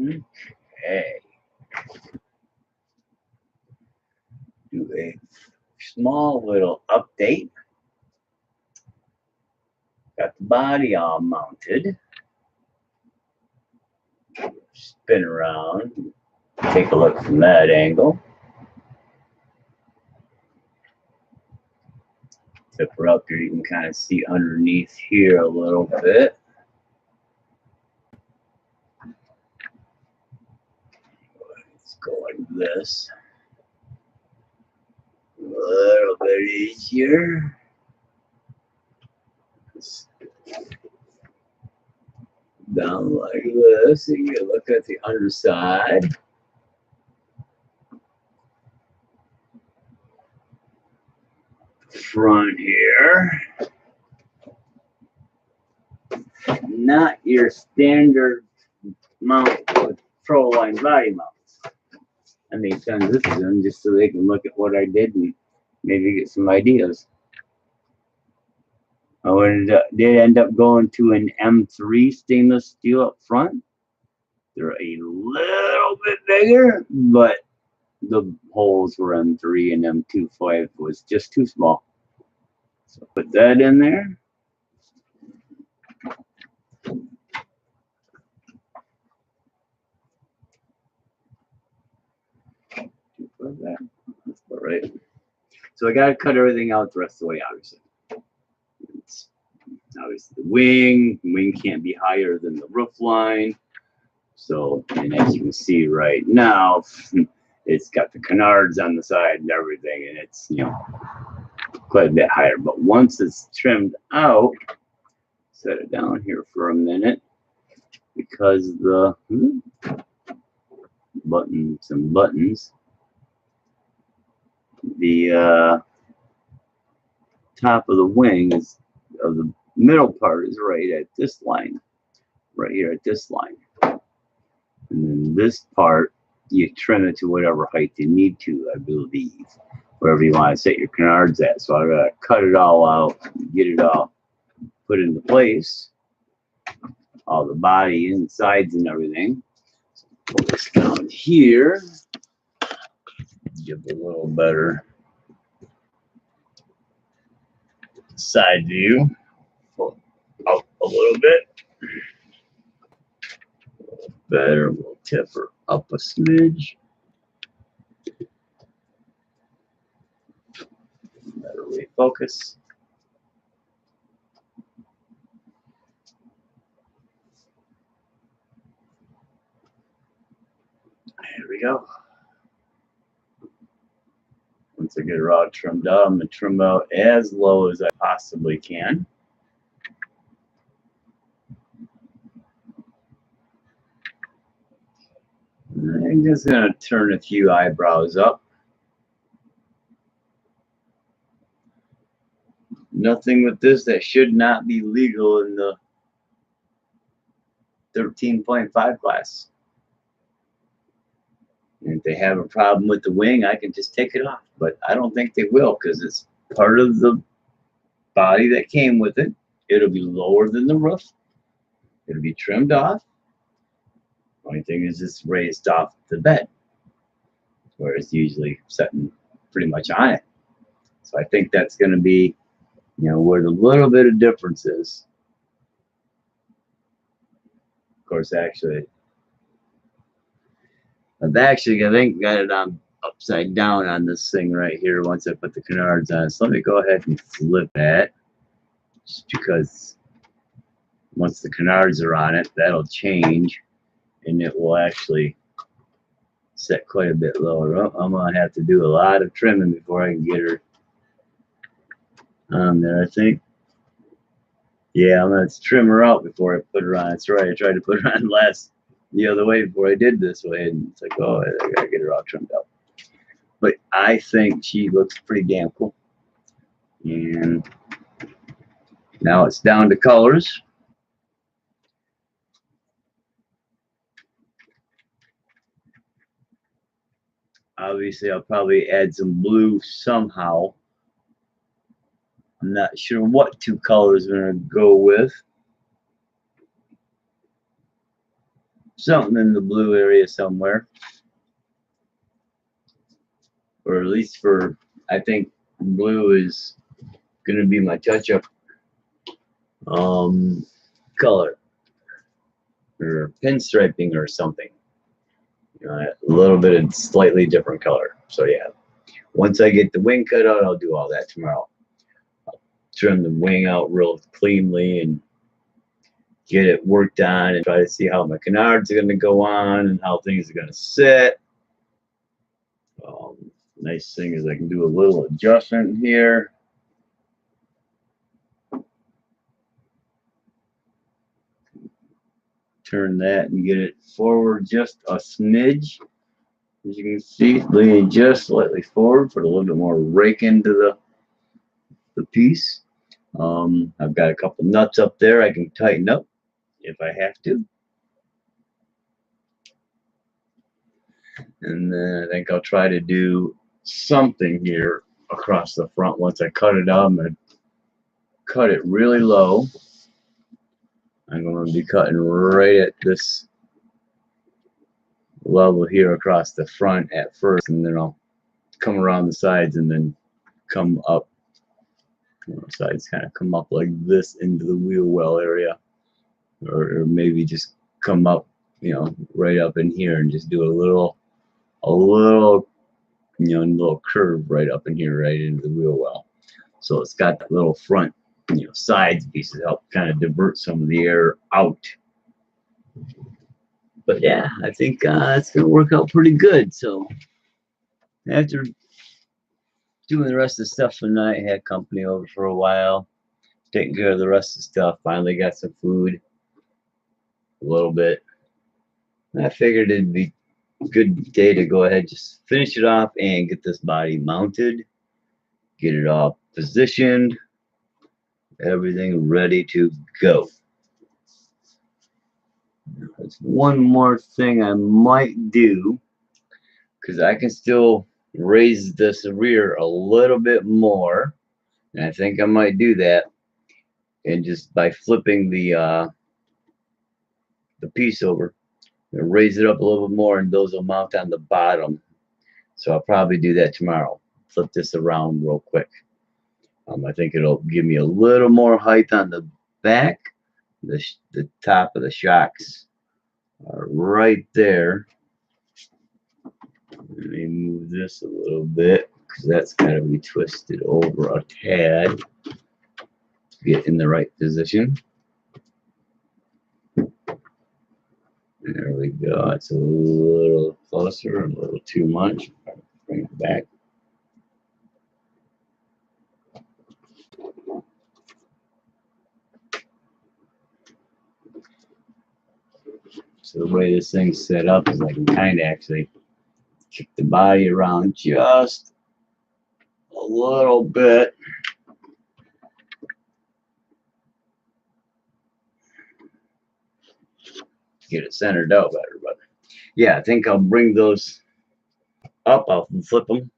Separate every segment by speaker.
Speaker 1: Okay. Do a small little update. Got the body all mounted. Spin around. Take a look from that angle. Tip her up here. You can kind of see underneath here a little bit. Let's go like this. A little bit easier. Down like this. And you look at the underside. Front here. Not your standard mount with control line body mounts. I made tons of them just so they can look at what I did and maybe get some ideas. I did end up going to an M3 stainless steel up front. They're a little bit bigger, but the holes were M3 and M2.5 was just too small. So put that in there. That's all right. So I got to cut everything out the rest of the way, obviously. Obviously, the wing can't be higher than the roof line. So, and as you can see right now, it's got the canards on the side and everything, and it's, you know, quite a bit higher. But once it's trimmed out, set it down here for a minute, because the buttons, the top of the wing is of the middle part is right at this line, right here at this line. And then this part, you trim it to whatever height you need to, I believe, wherever you want to set your canards at. So I gotta cut it all out, get it all put into place, all the body and sides and everything. So pull this down here, give a little better side view. Pull it out a little bit. Better, we'll tip her up a smidge. Better refocus. There we go. Once I get her all trimmed out, I'm going to trim out as low as I possibly can. I'm just going to turn a few eyebrows up. Nothing with this that should not be legal in the 13.5 class. And if they have a problem with the wing, I can just take it off. But I don't think they will, because it's part of the body that came with it. It'll be lower than the roof. It'll be trimmed off. Only thing is it's raised off the bed, where it's usually sitting pretty much on it. So I think that's going to be, you know, where the little bit of difference is. Of course, actually, I've actually, I think, got it on upside down on this thing right here once I put the canards on. So let me go ahead and flip that, just because once the canards are on it, that'll change. And it will actually set quite a bit lower. Oh, I'm going to have to do a lot of trimming before I can get her on there, I think. Yeah, I'm going to trim her out before I put her on. That's right. I tried to put her on the other way before I did this way. And it's like, oh, I got to get her all trimmed out. But I think she looks pretty damn cool. And now it's down to colors. Obviously, I'll probably add some blue somehow. I'm not sure what two colors I'm going to go with. something in the blue area somewhere, or at least for, I think blue is gonna be my touch-up color, or pinstriping or something. A little bit of slightly different color. So yeah, once I get the wing cut out, I'll do all that tomorrow. I'll trim the wing out real cleanly and get it worked on and try to see how my canards are going to go on and how things are going to sit. Nice thing is I can do a little adjustment here. Turn that and get it forward just a smidge. As you can see, leaning just slightly forward, put a little bit more rake into the piece. I've got a couple nuts up there I can tighten up if I have to. And then I think I'll try to do something here across the front. Once I cut it out, I'm going to cut it really low. I'm going to be cutting right at this level here across the front at first, and then I'll come around the sides and then come up. Sides kind of come up like this into the wheel well area, or maybe just come up, right up in here and just do a little little curve right up in here, right into the wheel well. So it's got that little front, sides piece to help kind of divert some of the air out. But yeah, I think it's gonna work out pretty good. So after doing the rest of the stuff for the night, had company over for a while, taking care of the rest of the stuff. Finally got some food, a little bit. I figured it'd be a good day to go ahead, just finish it off and get this body mounted, get it all positioned, everything ready to go. There's one more thing I might do, because I can still raise this rear a little bit more, and I think I might do that, and just by flipping the piece over, raise it up a little bit more, and those will mount on the bottom. So I'll probably do that tomorrow. Flip this around real quick. I think it'll give me a little more height on the back. The top of the shocks are right there. Let me move this a little bit, because that's got to be twisted over a tad to get in the right position. There we go. It's a little closer, a little too much. Bring it back. So the way this thing's set up is I can kind of actually kick the body around just a little bit. Get it centered out better. But yeah, I think I'll bring those up. I'll flip them.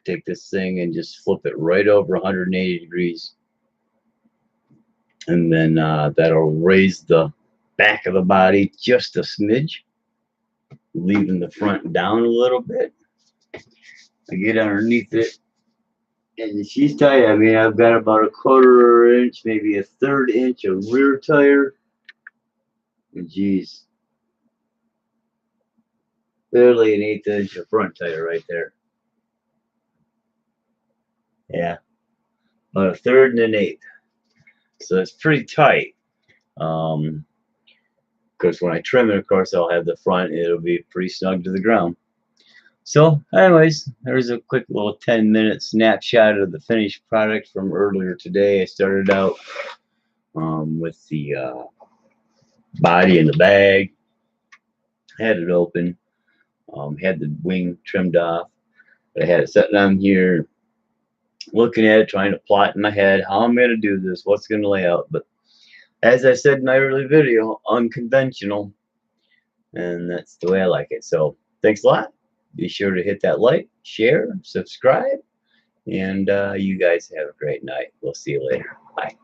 Speaker 1: Take this thing and just flip it right over 180 degrees. And then that'll raise the back of the body just a smidge, leaving the front down a little bit. I get underneath it, and she's tight. I mean, I've got about a 1/4 inch, maybe a 1/3 inch of rear tire. And geez, barely an 1/8 inch of front tire right there. Yeah, about a 1/3 and an 1/8. So it's pretty tight. Because when I trim it, of course, I'll have the front. It'll be pretty snug to the ground. So anyways, there's a quick little 10-minute snapshot of the finished product from earlier today. I started out with the body in the bag, had it open, had the wing trimmed off. But I had it sitting on here, looking at it, trying to plot in my head how I'm going to do this, what's going to lay out. But as I said in my early video, unconventional, and that's the way I like it. So thanks a lot. Be sure to hit that like, share, subscribe, and you guys have a great night. We'll see you later. Bye.